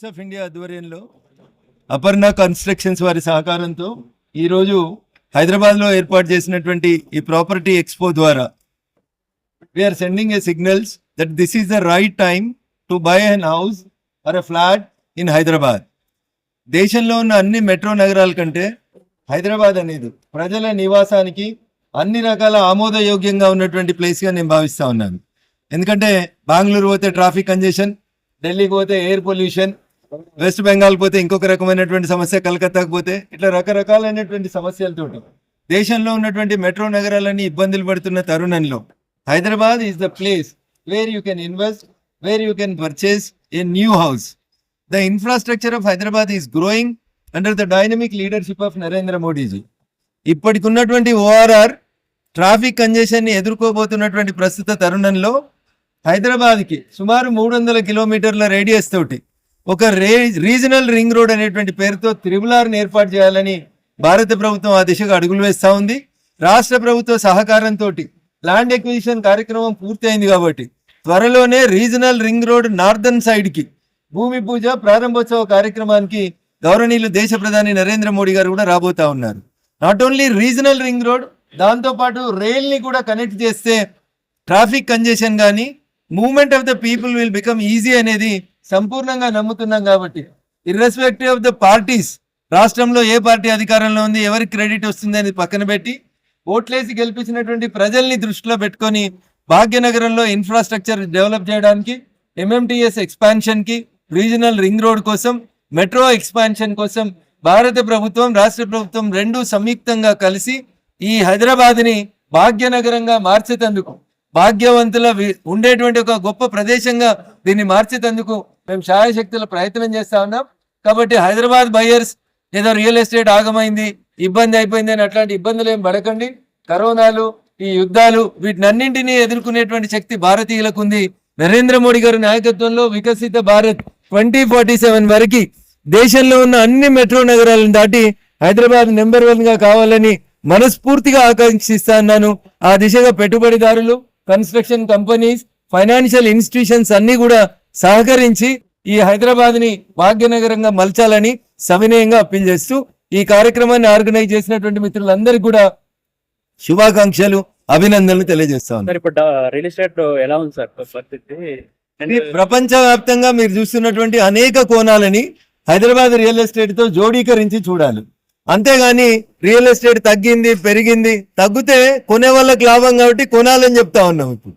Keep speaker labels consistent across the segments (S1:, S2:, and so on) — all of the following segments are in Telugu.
S1: ఆఫ్ ఇండియా ఆధ్వర్యంలో అపర్ణ కన్స్ట్రక్షన్స్ వారి సహకారంతో ఈరోజు హైదరాబాద్లో ఏర్పాటు చేసినటువంటి ఈ ప్రాపర్టీ ఎక్స్పో ద్వారా we are sending a signals that this is the right time to buy an house or a flat in Hyderabad. దేశంలో ఉన్న అన్ని మెట్రో నగరాల కంటే హైదరాబాద్ అనేది ప్రజల నివాసానికి అన్ని రకాల ఆమోదయోగ్యంగా ఉన్నటువంటి ప్లేస్గా నేను భావిస్తూ ఉన్నాను. ఎందుకంటే బెంగళూరు పోతే ట్రాఫిక్ కంజెషన్, ఢిల్లీకి పోతే ఎయిర్ పొల్యూషన్, వెస్ట్ బెంగాల్ పోతే ఇంకొక రకమైనటువంటి సమస్య, కలకత్తాకు పోతే ఇట్లా రకరకాలైనటువంటి సమస్యలతోటి దేశంలో ఉన్నటువంటి మెట్రో నగరాలన్నీ ఇబ్బందులు పడుతున్న తరుణంలో Hyderabad is the place where you can invest, where you can purchase a new house. The infrastructure of Hyderabad is growing under the dynamic leadership of Narendra Modiji. ఇప్పటికున్నటువంటి ఓఆర్ఆర్ ట్రాఫిక్ కంజెషన్ని ఎదుర్కోబోతున్నటువంటి ప్రస్తుత తరుణంలో హైదరాబాద్కి సుమారు 300 కిలోమీటర్ల రేడియస్ తోటి ఒక రీజనల్ రింగ్ రోడ్ అనేటువంటి పేరుతో త్రిబులార్ని ఏర్పాటు చేయాలని భారత ప్రభుత్వం ఆ దిశగా అడుగులు వేస్తూ ఉంది. రాష్ట్ర ప్రభుత్వ సహకారంతో ల్యాండ్ ఎక్విజిషన్ కార్యక్రమం పూర్తయింది కాబట్టి త్వరలోనే రీజనల్ రింగ్ రోడ్ నార్దర్న్ సైడ్కి భూమి పూజ ప్రారంభోత్సవ కార్యక్రమానికి గౌరవనీయులు దేశ ప్రధాని నరేంద్ర మోడీ గారు కూడా రాబోతా ఉన్నారు. Not only regional ring road, దాంతోపాటు రైల్ని కూడా కనెక్ట్ చేస్తే ట్రాఫిక్ కంజెషన్ కానీ movement of the people will become easy అనేది సంపూర్ణంగా నమ్ముతున్నాం. కాబట్టి ఇర్రెస్పెక్టివ్ ఆఫ్ ద పార్టీస్, రాష్ట్రంలో ఏ పార్టీ అధికారంలో ఉంది, ఎవరికి క్రెడిట్ వస్తుంది అనేది పక్కన పెట్టి ఓట్లేసి గెలిపించినటువంటి ప్రజల్ని దృష్టిలో పెట్టుకొని భాగ్యనగరంలో ఇన్ఫ్రాస్ట్రక్చర్ డెవలప్ చేయడానికి, ఎంఎంటీఎస్ ఎక్స్పాన్షన్కి, రీజనల్ రింగ్ రోడ్ కోసం, మెట్రో ఎక్స్పాన్షన్ కోసం భారత ప్రభుత్వం, రాష్ట్ర ప్రభుత్వం రెండు సంయుక్తంగా కలిసి ఈ హైదరాబాద్ని భాగ్యనగరంగా మార్చేటందుకు, భాగ్యవంతుల ఉండేటువంటి ఒక గొప్ప ప్రదేశంగా దీన్ని మార్చేటందుకు మేము శాయశక్తుల ప్రయత్నం చేస్తా ఉన్నాం. కాబట్టి హైదరాబాద్ బయర్స్ ఏదో రియల్ ఎస్టేట్ ఆగమైంది, ఇబ్బంది అయిపోయింది అని అట్లాంటి ఇబ్బందులు ఏం పడకండి. కరోనాలు, ఈ యుద్ధాలు, వీటినన్నింటినీ ఎదుర్కొనేటువంటి శక్తి భారతీయులకు ఉంది. నరేంద్ర మోడీ గారి నాయకత్వంలో వికసిత భారత్ 2047 వరకు దేశంలో ఉన్న అన్ని మెట్రో నగరాలను దాటి హైదరాబాద్ నెంబర్ 1 గా కావాలని మనస్ఫూర్తిగా ఆకాంక్షిస్తా ఉన్నాను. ఆ దిశగా పెట్టుబడిదారులు, కన్స్ట్రక్షన్ కంపెనీస్, ఫైనాన్షియల్ ఇన్స్టిట్యూషన్స్ అన్ని కూడా సహకరించి ఈ హైదరాబాద్ ని భాగ్యనగరంగా మలచాలని సవినయంగా అప్పీల్ చేస్తూ ఈ కార్యక్రమాన్ని ఆర్గనైజ్ చేసినటువంటి మిత్రులందరికీ కూడా శుభాకాంక్షలు, అభినందనలు తెలియజేస్తా ఉన్నాను.
S2: ఇప్పుడు రియల్ ఎస్టేట్ ఎలా ఉంది సార్ పరిస్థితి?
S1: ప్రపంచవ్యాప్తంగా మీరు చూస్తున్నటువంటి అనేక కోణాలని హైదరాబాద్ రియల్ ఎస్టేట్ తో జోడీకరించి చూడాలి. అంతేగాని రియల్ ఎస్టేట్ తగ్గింది, పెరిగింది, తగ్గితే కొనే వాళ్ళకి లాభం కాబట్టి కొనాలని చెప్తా ఉన్నాం. ఇప్పుడు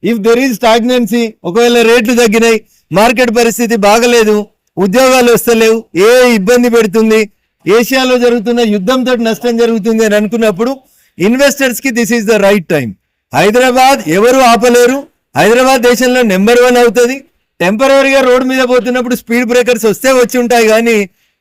S1: ఇఫ్ దెర్ ఈజ్ స్టాగ్నెన్సీ, ఒకవేళ రేట్లు తగ్గినాయి, మార్కెట్ పరిస్థితి బాగలేదు, ఉద్యోగాలు వస్తలేవు, ఏ ఇబ్బంది పెడుతుంది, ఏషియాలో జరుగుతున్న యుద్ధంతో నష్టం జరుగుతుంది అని అనుకున్నప్పుడు ఇన్వెస్టర్స్ కి this is the right time. Hyderabad ఎవరు ఆపలేరు. హైదరాబాద్ దేశంలో నెంబర్ 1 అవుతుంది. టెంపరీగా రోడ్ మీద పోతున్నప్పుడు స్పీడ్ బ్రేకర్స్ వస్తే వచ్చి ఉంటాయి, కానీ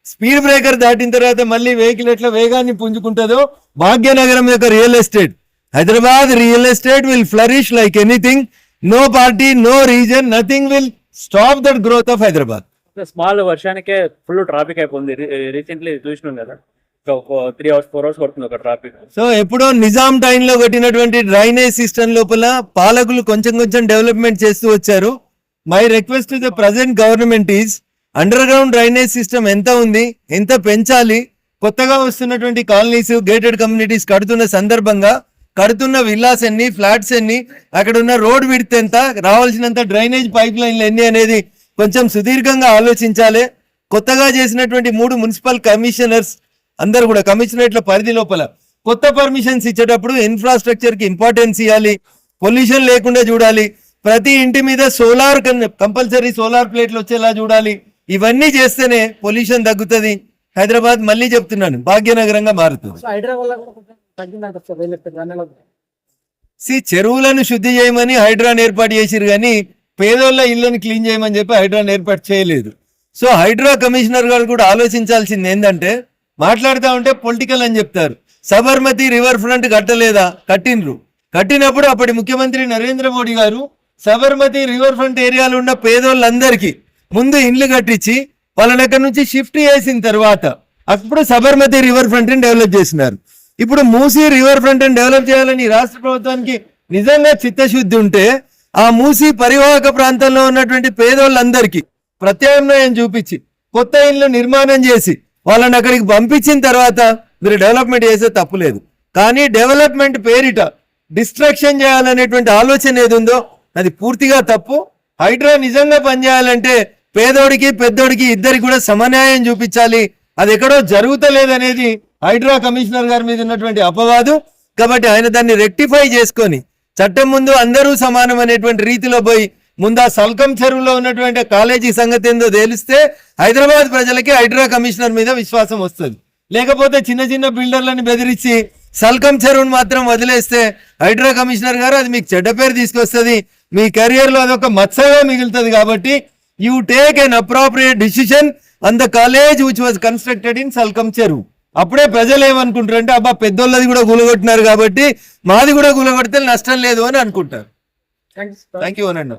S1: స్పీడ్ బ్రేకర్ దాటిన తర్వాత మళ్ళీ వెహికల్ ఎట్లా వేగాన్ని పుంజుకుంటుందో భాగ్యనగరం యొక్క real estate, Hyderabad real estate will flourish like anything. No party, no reason, nothing will stop that growth of Hyderabad.
S2: Small వర్షానికే ఫుల్ ట్రాఫిక్ అయిపోయింది. రీసెంట్లీ చూసినాం కదా, 3 hours 4 hours పడుతుంది ఒక ట్రాఫిక్.
S1: సో ఎప్పుడో నిజాం టైంలో కట్టినటువంటి డ్రైనేజ్ సిస్టమ్ లోపల పాలకులు కొంచెం కొంచెం డెవలప్మెంట్ చేస్తూ వచ్చారు. My request to the present government is under ground drainage system ఎంత ఉంది, ఎంత పెంచాలి. కొత్తగా వస్తున్నటువంటి కాలనీస్, గేటెడ్ కమ్యూనిటీస్ కడుతున్న సందర్భంగా కడుతున్న విల్లాస్ ఎన్ని, ఫ్లాట్స్ ఎన్ని, అక్కడ ఉన్న రోడ్ విడ్త్ ఎంత, రావాల్సినంత డ్రైనేజ్ పైప్ లైన్లు ఎన్ని అనేది కొంచెం సుదీర్ఘంగా ఆలోచించాలి. కొత్తగా చేసినటువంటి 3 మున్సిపల్ కమిషనర్స్ అందరు కూడా కమిషనరేట్ల పరిధి లోపల కొత్త పర్మిషన్స్ ఇచ్చేటప్పుడు ఇన్ఫ్రాస్ట్రక్చర్ కి ఇంపార్టెన్స్ ఇవ్వాలి, పొల్యూషన్ లేకుండా చూడాలి, ప్రతి ఇంటి మీద సోలార్ కంపల్సరీ సోలార్ ప్లేట్లు వచ్చేలా చూడాలి. ఇవన్నీ చేస్తేనే పొల్యూషన్ తగ్గుతుంది. హైదరాబాద్ మళ్ళీ చెప్తున్నాను భాగ్యనగరంగా మారుతుంది. చెరువులను శుద్ధి చేయమని హైడ్రాన్ ఏర్పాటు చేసిరు, కానీ పేదోళ్ళ ఇళ్ళని క్లీన్ చేయమని చెప్పి హైడ్రాన్ ఏర్పాటు చేయలేదు. సో హైడ్రా కమిషనర్ గారు కూడా ఆలోచించాల్సింది ఏంటంటే, మాట్లాడుతూ ఉంటే పొలిటికల్ అని చెప్తారు. సబర్మతి రివర్ ఫ్రంట్ కట్టలేదా? కట్టినరు. కట్టినప్పుడు అప్పటి ముఖ్యమంత్రి నరేంద్ర మోడీ గారు సబర్మతి రివర్ ఫ్రంట్ ఏరియాలో ఉన్న పేదోళ్ళందరికీ ముందు ఇండ్లు కట్టించి వాళ్ళని అక్కడి నుంచి షిఫ్ట్ చేసిన తర్వాత అప్పుడు సబర్మతి రివర్ ఫ్రంట్ ని డెవలప్ చేసినారు. ఇప్పుడు మూసీ రివర్ ఫ్రంట్ ని డెవలప్ చేయాలని రాష్ట్ర ప్రభుత్వానికి నిజంగా చిత్తశుద్ధి ఉంటే ఆ మూసీ పరివాహక ప్రాంతంలో ఉన్నటువంటి పేదోళ్ళందరికీ ప్రత్యామ్నాయం చూపించి కొత్త ఇళ్ళు నిర్మాణం చేసి వాళ్ళని అక్కడికి పంపించిన తర్వాత మీరు డెవలప్మెంట్ చేసే తప్పులేదు. కానీ డెవలప్మెంట్ పేరిట డిస్ట్రాక్షన్ చేయాలనేటువంటి ఆలోచన ఏది ఉందో అది పూర్తిగా తప్పు. హైడ్రా నిజంగా పనిచేయాలంటే పేదోడికి పెద్దోడికి ఇద్దరికి కూడా సమన్యాయం చూపించాలి. అది ఎక్కడో జరుగుతలేదనేది హైడ్రా కమిషనర్ గారి మీద ఉన్నటువంటి అపవాదు. కాబట్టి ఆయన దాన్ని రెక్టిఫై చేసుకొని చట్టం ముందు అందరూ సమానం అనేటువంటి రీతిలో పోయి ముందు ఆ సల్కం చెరువులో ఉన్నటువంటి కాలేజీ సంగతి ఏందో తెలిస్తే హైదరాబాద్ ప్రజలకి హైడ్రా కమిషనర్ మీద విశ్వాసం వస్తుంది. లేకపోతే చిన్న చిన్న బిల్డర్లను బెదిరించి సల్కం చెరువును మాత్రం వదిలేస్తే హైడ్రా కమిషనర్ గారు అది మీకు చెడ్డ పేరు తీసుకొస్తుంది, మీ కెరియర్ లో అదొక మత్సగా మిగులుతుంది. కాబట్టి you take an appropriate decision on the college which was constructed in Salkam Cheruvu. అప్పుడే ప్రజలు ఏమనుకుంటారంటే అబ్బా పెద్దోళ్ళది కూడా గులగొట్టినారు కాబట్టి మాది కూడా గులగొడితే నష్టం లేదు అని అనుకుంటారు. థ్యాంక్ యూ అనండి.